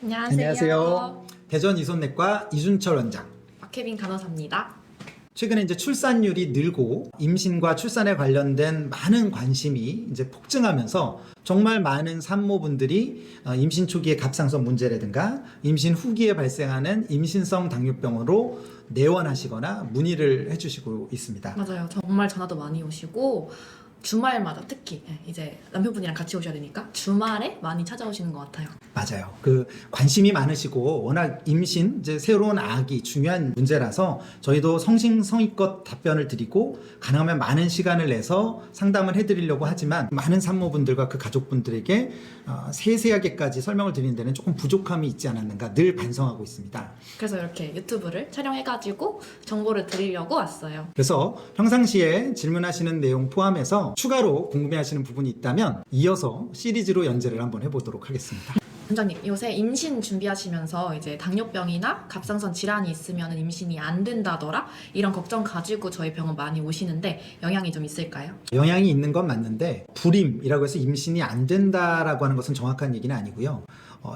안녕하세요. 대전 이손내과 이준철 원장. 박혜빈 간호사입니다. 최근에 이제 출산율이 늘고 임신과 출산에 관련된 많은 관심이 이제 폭증하면서 정말 많은 산모분들이 임신 초기의 갑상선 문제라든가 임신 후기에 발생하는 임신성 당뇨병으로 내원하시거나 문의를 해주시고 있습니다. 맞아요. 정말 전화도 많이 오시고 주말마다 특히 이제 남편분이랑 같이 오셔야 되니까 주말에 많이 찾아오시는 것 같아요. 맞아요. 관심이 많으시고 워낙 임신, 이제 새로운 아기 중요한 문제라서 저희도 성심성의껏 답변을 드리고 가능하면 많은 시간을 내서 상담을 해드리려고 하지만 많은 산모분들과 그 가족분들에게 세세하게까지 설명을 드리는 데는 조금 부족함이 있지 않았는가 늘 반성하고 있습니다. 그래서 이렇게 유튜브를 촬영해가지고 정보를 드리려고 왔어요. 그래서 평상시에 질문하시는 내용 포함해서 추가로 궁금해하시는 부분이 있다면 이어서 시리즈로 연재를 한번 해보도록 하겠습니다. 원장님, 요새 임신 준비하시면서 이제 당뇨병이나 갑상선 질환이 있으면 임신이 안 된다더라? 이런 걱정 가지고 저희 병원 많이 오시는데 영향이 좀 있을까요? 영향이 있는 건 맞는데 불임이라고 해서 임신이 안 된다라고 하는 것은 정확한 얘기는 아니고요.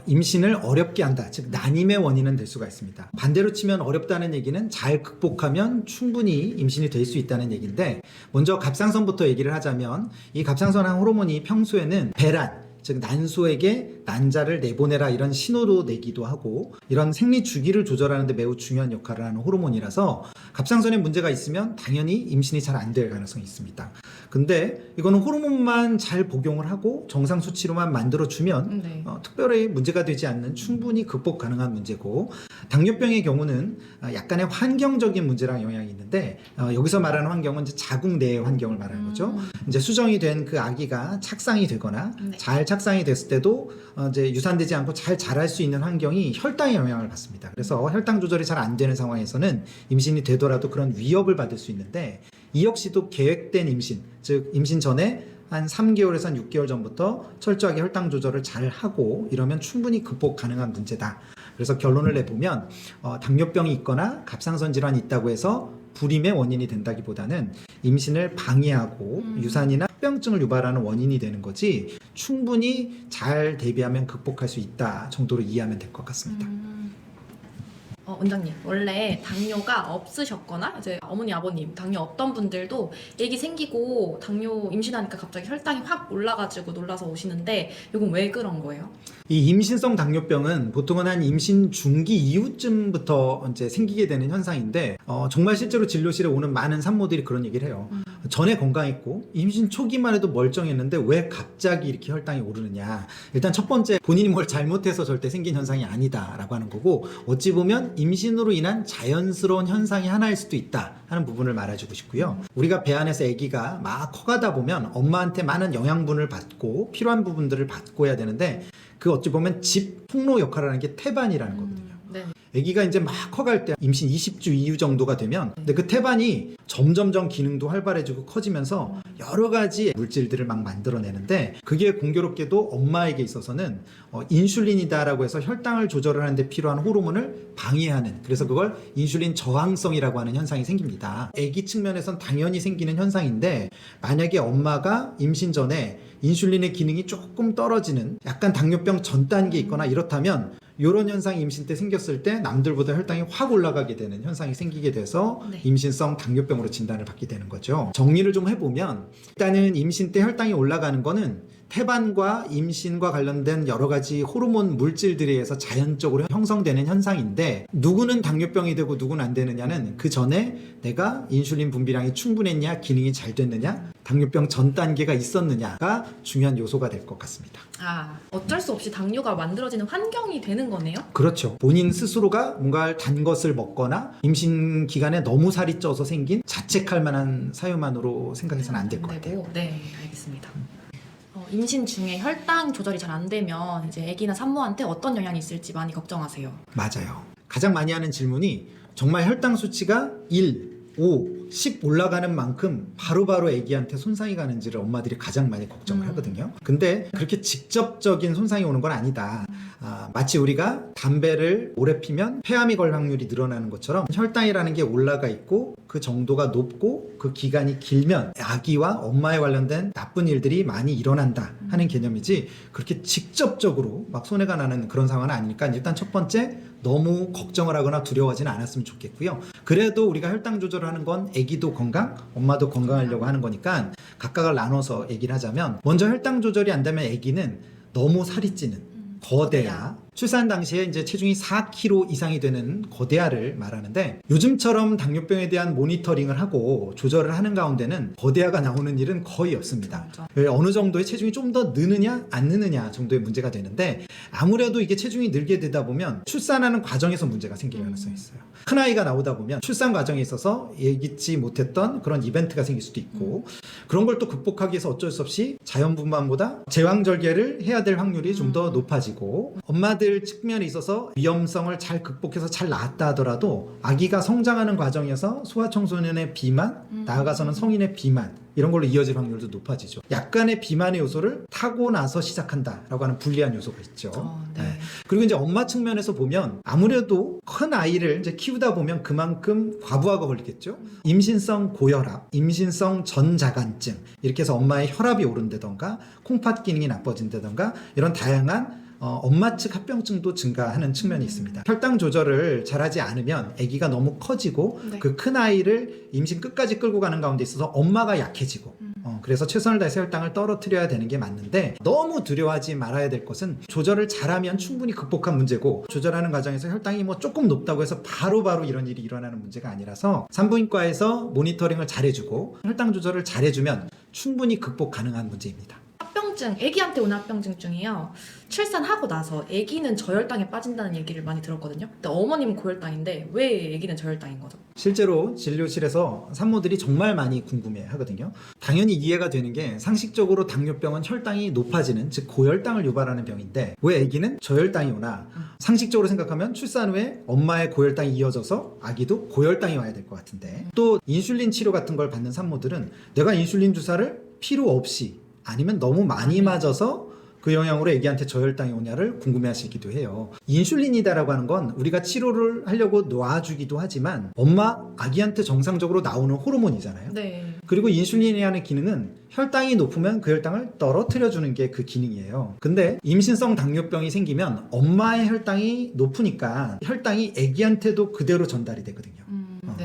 임신을 어렵게 한다, 즉 난임의 원인은 될 수가 있습니다. 반대로 치면 어렵다는 얘기는 잘 극복하면 충분히 임신이 될 수 있다는 얘기인데, 먼저 갑상선부터 얘기를 하자면 이 갑상선항 호르몬이 평소에는 배란, 즉 난소에게 난자를 내보내라 이런 신호도 내기도 하고 이런 생리 주기를 조절하는 데 매우 중요한 역할을 하는 호르몬이라서 갑상선에 문제가 있으면 당연히 임신이 잘 안 될 가능성이 있습니다. 근데 이거는 호르몬만 잘 복용을 하고 정상 수치로만 만들어주면 특별히 문제가 되지 않는 충분히 극복 가능한 문제고, 당뇨병의 경우는 약간의 환경적인 문제랑 영향이 있는데 여기서 말하는 환경은 이제 자궁 내의 환경을 말하는 거죠. 이제 수정이 된 그 아기가 착상이 되거나 잘 착상이 됐을 때도 이제 유산되지 않고 잘 자랄 수 있는 환경이 혈당에 영향을 받습니다. 그래서 혈당 조절이 잘 안 되는 상황에서는 임신이 되더라도 그런 위협을 받을 수 있는데, 이 역시도 계획된 임신, 즉 임신 전에 한 3개월에서 한 6개월 전부터 철저하게 혈당 조절을 잘 하고 이러면 충분히 극복 가능한 문제다. 그래서 결론을 내보면 당뇨병이 있거나 갑상선 질환이 있다고 해서 불임의 원인이 된다기보다는 임신을 방해하고 유산이나 합병증을 유발하는 원인이 되는 거지, 충분히 잘 대비하면 극복할 수 있다 정도로 이해하면 될 것 같습니다. 원장님, 원래 당뇨가 없으셨거나 이제 어머니 아버님 당뇨 없던 분들도 애기 생기고 당뇨 임신하니까 갑자기 혈당이 확 올라가지고 놀라서 오시는데 이건 왜 그런 거예요? 이 임신성 당뇨병은 보통은 한 임신 중기 이후쯤부터 이제 생기게 되는 현상인데 정말 실제로 진료실에 오는 많은 산모들이 그런 얘기를 해요. 전에 건강했고 임신 초기만 해도 멀쩡했는데 왜 갑자기 이렇게 혈당이 오르느냐. 일단 첫 번째, 본인이 뭘 잘못해서 절대 생긴 현상이 아니다라고 하는 거고, 어찌 보면 임신으로 인한 자연스러운 현상이 하나일 수도 있다 하는 부분을 말해주고 싶고요. 우리가 배 안에서 아기가 막 커가다 보면 엄마한테 많은 영양분을 받고 필요한 부분들을 받고 해야 되는데, 그 어찌 보면 집 통로 역할을 하는 게 태반이라는 거거든요. 아기가 이제 막 커갈 때 임신 20주 이후 정도가 되면 근데 그 태반이 점점점 기능도 활발해지고 커지면서 여러 가지 물질들을 막 만들어내는데, 그게 공교롭게도 엄마에게 있어서는 인슐린이다라고 해서 혈당을 조절을 하는데 필요한 호르몬을 방해하는, 그래서 그걸 인슐린 저항성이라고 하는 현상이 생깁니다. 아기 측면에선 당연히 생기는 현상인데, 만약에 엄마가 임신 전에 인슐린의 기능이 조금 떨어지는 약간 당뇨병 전 단계에 있거나 이렇다면 이런 현상이 임신 때 생겼을 때 남들보다 혈당이 확 올라가게 되는 현상이 생기게 돼서 임신성 당뇨병으로 진단을 받게 되는 거죠. 정리를 좀 해보면, 일단은 임신 때 혈당이 올라가는 거는 태반과 임신과 관련된 여러 가지 호르몬 물질들에 의해서 자연적으로 형성되는 현상인데, 누구는 당뇨병이 되고 누구는 안 되느냐는 그 전에 내가 인슐린 분비량이 충분했냐, 기능이 잘 됐느냐, 당뇨병 전 단계가 있었느냐가 중요한 요소가 될 것 같습니다. 어쩔 수 없이 당뇨가 만들어지는 환경이 되는 거네요? 그렇죠. 본인 스스로가 뭔가 단 것을 먹거나 임신 기간에 너무 살이 쪄서 생긴 자책할 만한 사유만으로 생각해서는 안 될 것 같아요. 네, 알겠습니다. 임신 중에 혈당 조절이 잘 안 되면 이제 아기나 산모한테 어떤 영향이 있을지 많이 걱정하세요. 맞아요. 가장 많이 하는 질문이 정말 혈당 수치가 1, 5, 씩 올라가는 만큼 바로바로 아기한테 손상이 가는지를 엄마들이 가장 많이 걱정을 하거든요. 근데 그렇게 직접적인 손상이 오는 건 아니다. 마치 우리가 담배를 오래 피면 폐암이 걸 확률이 늘어나는 것처럼 혈당이라는 게 올라가 있고 그 정도가 높고 그 기간이 길면 아기와 엄마에 관련된 나쁜 일들이 많이 일어난다 하는 개념이지, 그렇게 직접적으로 막 손해가 나는 그런 상황은 아니니까 일단 첫 번째, 너무 걱정을 하거나 두려워하지는 않았으면 좋겠고요. 그래도 우리가 혈당 조절을 하는 건 아기도 건강, 엄마도 건강하려고 하는 거니까 각각을 나눠서 얘기를 하자면, 먼저 혈당 조절이 안 되면 아기는 너무 살이 찌는 거대아, 출산 당시에 이제 체중이 4kg 이상이 되는 거대아를 말하는데, 요즘처럼 당뇨병에 대한 모니터링을 하고 조절을 하는 가운데는 거대아가 나오는 일은 거의 없습니다. 어느 정도의 체중이 좀 더 느느냐 안 느느냐 정도의 문제가 되는데, 아무래도 이게 체중이 늘게 되다 보면 출산하는 과정에서 문제가 생길 가능성이 있어요. 큰아이가 나오다 보면 출산 과정에 있어서 예기치 못했던 그런 이벤트가 생길 수도 있고, 그런 걸 또 극복하기 위해서 어쩔 수 없이 자연분만보다 제왕절개를 해야 될 확률이 좀 더 높아지고, 엄마들 측면에 있어서 위험성을 잘 극복해서 잘 나았다 하더라도 아기가 성장하는 과정에서 소아청소년의 비만, 나아가서는 성인의 비만, 이런 걸로 이어질 확률도 높아지죠. 약간의 비만의 요소를 타고 나서 시작한다라고 하는 불리한 요소가 있죠. 네. 그리고 이제 엄마 측면에서 보면 아무래도 큰 아이를 이제 키우다 보면 그만큼 과부하가 걸리겠죠. 임신성 고혈압, 임신성 전자간증, 이렇게 해서 엄마의 혈압이 오른다던가 콩팥 기능이 나빠진다던가 이런 다양한 엄마 측 합병증도 증가하는 측면이 있습니다. 혈당 조절을 잘하지 않으면 아기가 너무 커지고 그 큰 아이를 임신 끝까지 끌고 가는 가운데 있어서 엄마가 약해지고 그래서 최선을 다해서 혈당을 떨어뜨려야 되는 게 맞는데, 너무 두려워하지 말아야 될 것은 조절을 잘하면 충분히 극복한 문제고, 조절하는 과정에서 혈당이 뭐 조금 높다고 해서 바로바로 이런 일이 일어나는 문제가 아니라서 산부인과에서 모니터링을 잘해주고 혈당 조절을 잘해주면 충분히 극복 가능한 문제입니다. 합병증, 아기한테 오는 합병증 중에요. 출산하고 나서 아기는 저혈당에 빠진다는 얘기를 많이 들었거든요. 근데 어머님은 고혈당인데 왜 아기는 저혈당인 거죠? 실제로 진료실에서 산모들이 정말 많이 궁금해 하거든요. 당연히 이해가 되는 게, 상식적으로 당뇨병은 혈당이 높아지는, 즉 고혈당을 유발하는 병인데 왜 아기는 저혈당이 오나? 상식적으로 생각하면 출산 후에 엄마의 고혈당이 이어져서 아기도 고혈당이 와야 될 것 같은데, 또 인슐린 치료 같은 걸 받는 산모들은 내가 인슐린 주사를 필요 없이 아니면 너무 많이 맞아서 그 영향으로 아기한테 저혈당이 오냐를 궁금해하시기도 해요. 인슐린이다라고 하는 건 우리가 치료를 하려고 놔주기도 하지만 엄마, 아기한테 정상적으로 나오는 호르몬이잖아요. 네. 그리고 인슐린이라는 기능은 혈당이 높으면 그 혈당을 떨어뜨려주는 게 그 기능이에요. 근데 임신성 당뇨병이 생기면 엄마의 혈당이 높으니까 혈당이 아기한테도 그대로 전달이 되거든요.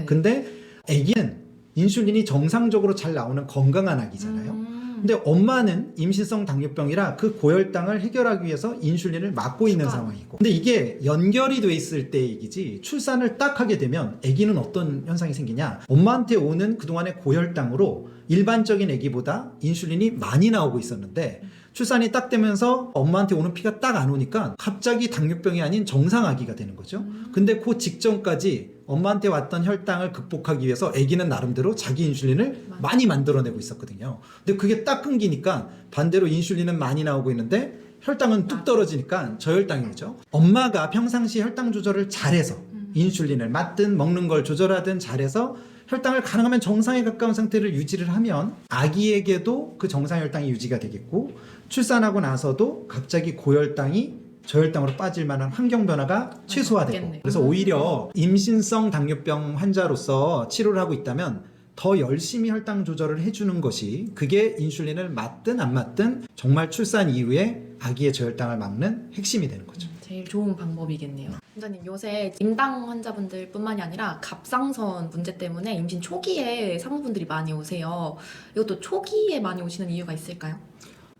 근데 아기는 인슐린이 정상적으로 잘 나오는 건강한 아기잖아요. 근데 엄마는 임신성 당뇨병이라 그 고혈당을 해결하기 위해서 인슐린을 맞고 있는 상황이고, 근데 이게 연결이 돼 있을 때 얘기지, 출산을 딱 하게 되면 아기는 어떤 현상이 생기냐, 엄마한테 오는 그동안의 고혈당으로 일반적인 아기보다 인슐린이 많이 나오고 있었는데 출산이 딱 되면서 엄마한테 오는 피가 딱 안 오니까 갑자기 당뇨병이 아닌 정상 아기가 되는 거죠. 근데 그 직전까지 엄마한테 왔던 혈당을 극복하기 위해서 아기는 나름대로 자기 인슐린을 많이 만들어내고 있었거든요. 근데 그게 딱 끊기니까 반대로 인슐린은 많이 나오고 있는데 혈당은 뚝 떨어지니까 저혈당이 오죠. 엄마가 평상시 혈당 조절을 잘해서 인슐린을 맞든 먹는 걸 조절하든 잘해서 혈당을 가능하면 정상에 가까운 상태를 유지를 하면 아기에게도 그 정상 혈당이 유지가 되겠고, 출산하고 나서도 갑자기 고혈당이 저혈당으로 빠질 만한 환경 변화가 최소화되고, 그래서 오히려 임신성 당뇨병 환자로서 치료를 하고 있다면 더 열심히 혈당 조절을 해주는 것이, 그게 인슐린을 맞든 안 맞든 정말 출산 이후에 아기의 저혈당을 막는 핵심이 되는 거죠. 제일 좋은 방법이겠네요. 원장님, 요새 임당 환자분들 뿐만이 아니라 갑상선 문제 때문에 임신 초기에 산모분들이 많이 오세요. 이것도 초기에 많이 오시는 이유가 있을까요?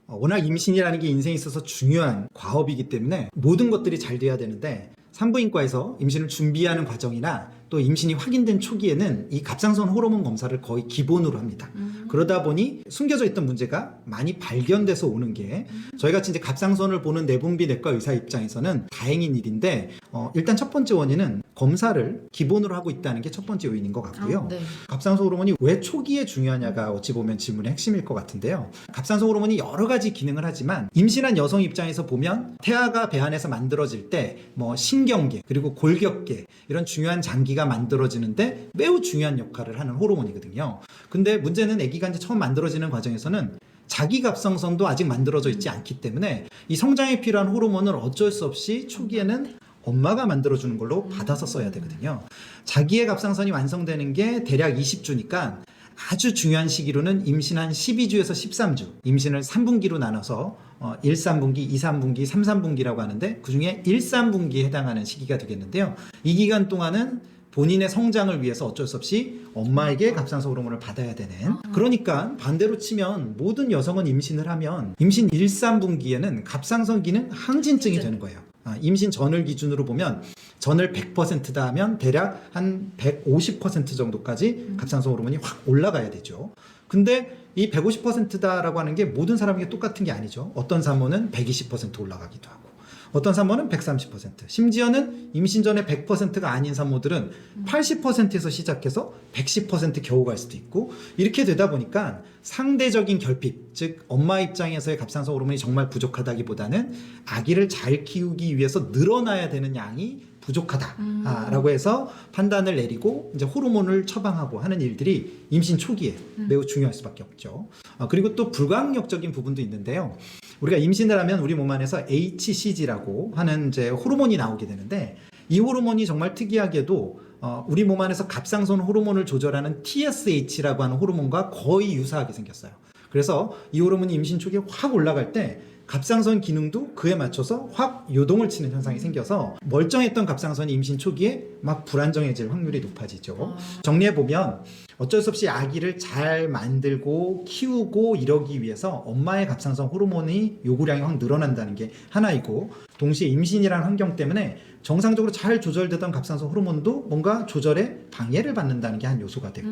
워낙 임신이라는 게 인생에 있어서 중요한 과업이기 때문에 모든 것들이 잘 돼야 되는데, 산부인과에서 임신을 준비하는 과정이나 또 임신이 확인된 초기에는 이 갑상선 호르몬 검사를 거의 기본으로 합니다. 그러다 보니 숨겨져 있던 문제가 많이 발견돼서 오는 게, 저희같이 이제 갑상선을 보는 내분비 내과 의사 입장에서는 다행인 일인데, 일단 첫 번째 원인은 검사를 기본으로 하고 있다는 게 첫 번째 요인인 것 같고요. 네. 갑상선 호르몬이 왜 초기에 중요하냐가 어찌 보면 질문의 핵심일 것 같은데요. 갑상선 호르몬이 여러 가지 기능을 하지만 임신한 여성 입장에서 보면 태아가 배 안에서 만들어질 때 뭐 신경계 그리고 골격계 이런 중요한 장기가 아기가 만들어지는데 매우 중요한 역할을 하는 호르몬이거든요. 근데 문제는 아기가 이제 처음 만들어지는 과정에서는 자기 갑상선도 아직 만들어져 있지 않기 때문에 이 성장에 필요한 호르몬을 어쩔 수 없이 초기에는 엄마가 만들어주는 걸로 받아서 써야 되거든요. 자기의 갑상선이 완성되는 게 대략 20주니까 아주 중요한 시기로는 임신 한 12주에서 13주, 임신을 3분기로 나눠서 1, 3분기, 2, 3분기, 3, 4분기라고 하는데 그중에 1, 3분기에 해당하는 시기가 되겠는데요. 이 기간 동안은 본인의 성장을 위해서 어쩔 수 없이 엄마에게 갑상선 호르몬을 받아야 되는, 그러니까 반대로 치면 모든 여성은 임신을 하면 임신 1, 3분기에는 갑상선 기능 항진증이 되는 거예요. 임신 전을 기준으로 보면 전을 100%다 하면 대략 한 150% 정도까지 갑상선 호르몬이 확 올라가야 되죠. 근데 이 150%다라고 하는 게 모든 사람에게 똑같은 게 아니죠. 어떤 산모는 120% 올라가기도 하고 어떤 산모는 130%, 심지어는 임신 전에 100%가 아닌 산모들은 80%에서 시작해서 110% 겨우 갈 수도 있고, 이렇게 되다 보니까 상대적인 결핍, 즉 엄마 입장에서의 갑상선 호르몬이 정말 부족하다기보다는 아기를 잘 키우기 위해서 늘어나야 되는 양이 부족하다라고 해서 판단을 내리고 이제 호르몬을 처방하고 하는 일들이 임신 초기에 매우 중요할 수밖에 없죠. 그리고 또 불가항력적인 부분도 있는데요. 우리가 임신을 하면 우리 몸 안에서 HCG라고 하는 이제 호르몬이 나오게 되는데, 이 호르몬이 정말 특이하게도 우리 몸 안에서 갑상선 호르몬을 조절하는 TSH라고 하는 호르몬과 거의 유사하게 생겼어요. 그래서 이 호르몬이 임신 초기에 확 올라갈 때 갑상선 기능도 그에 맞춰서 확 요동을 치는 현상이 생겨서 멀쩡했던 갑상선이 임신 초기에 막 불안정해질 확률이 높아지죠. 정리해보면 어쩔 수 없이 아기를 잘 만들고 키우고 이러기 위해서 엄마의 갑상선 호르몬이 요구량이 확 늘어난다는 게 하나이고, 동시에 임신이라는 환경 때문에 정상적으로 잘 조절되던 갑상선 호르몬도 뭔가 조절에 방해를 받는다는 게 한 요소가 되고,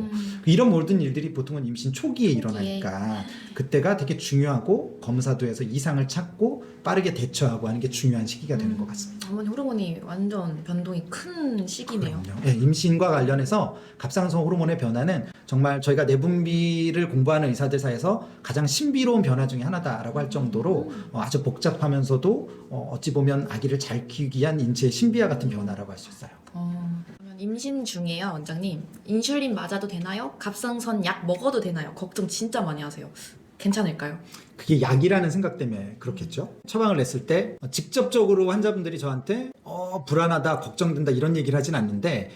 이런 모든 일들이 보통은 임신 초기에 일어나니까 그때가 되게 중요하고 검사도 해서 이상을 찾고 빠르게 대처하고 하는 게 중요한 시기가 되는 것 같습니다. 어머니 호르몬이 완전 변동이 큰 시기네요. 네, 임신과 관련해서 갑상선 호르몬의 변화는 정말 저희가 내분비를 공부하는 의사들 사이에서 가장 신비로운 변화 중에 하나다라고 할 정도로 아주 복잡하면서도 어찌 보면 아기를 잘 키우기 위한 인체의 신비와 같은 변화라고 할 수 있어요. 그러면 임신 중에요, 원장님. 인슐린 맞아도 되나요? 갑상선 약 먹어도 되나요? 걱정 진짜 많이 하세요. 괜찮을까요? 그게 약이라는 생각 때문에 그렇겠죠. 처방을 냈을 때 직접적으로 환자분들이 저한테 불안하다, 걱정된다 이런 얘기를 하진 않는데,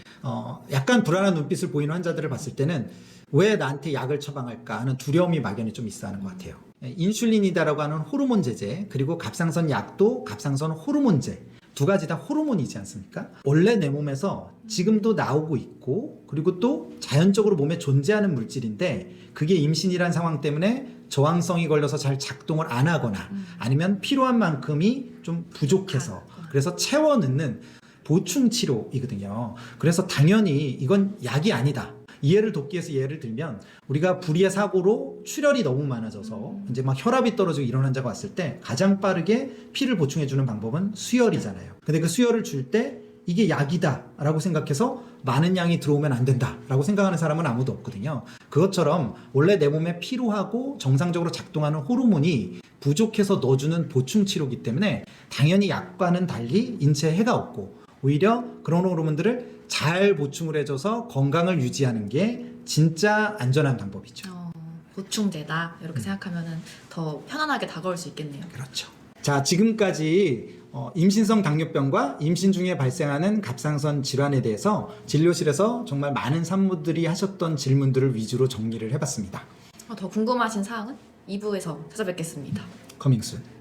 약간 불안한 눈빛을 보이는 환자들을 봤을 때는 왜 나한테 약을 처방할까 하는 두려움이 막연히 좀 있어 하는 것 같아요. 인슐린이다라고 하는 호르몬 제제, 그리고 갑상선 약도 갑상선 호르몬제, 두 가지 다 호르몬이지 않습니까? 원래 내 몸에서 지금도 나오고 있고, 그리고 또 자연적으로 몸에 존재하는 물질인데, 그게 임신이란 상황 때문에 저항성이 걸려서 잘 작동을 안 하거나 아니면 필요한 만큼이 좀 부족해서 그래서 채워 넣는 보충 치료이거든요. 그래서 당연히 이건 약이 아니다. 이해를 돕기 위해서 예를 들면, 우리가 불의의 사고로 출혈이 너무 많아져서 이제 막 혈압이 떨어지고 이런 환자가 왔을 때 가장 빠르게 피를 보충해 주는 방법은 수혈이잖아요. 근데 그 수혈을 줄 때 이게 약이다라고 생각해서 많은 양이 들어오면 안 된다라고 생각하는 사람은 아무도 없거든요. 그것처럼 원래 내 몸에 필요하고 정상적으로 작동하는 호르몬이 부족해서 넣어주는 보충 치료이기 때문에 당연히 약과는 달리 인체에 해가 없고, 오히려 그런 호르몬들을 잘 보충을 해줘서 건강을 유지하는 게 진짜 안전한 방법이죠. 보충제다 이렇게 생각하면 더 편안하게 다가올 수 있겠네요. 그렇죠. 자, 지금까지 임신성 당뇨병과 임신 중에 발생하는 갑상선 질환에 대해서 진료실에서 정말 많은 산모들이 하셨던 질문들을 위주로 정리를 해봤습니다. 더 궁금하신 사항은 2부에서 찾아뵙겠습니다. 커밍순.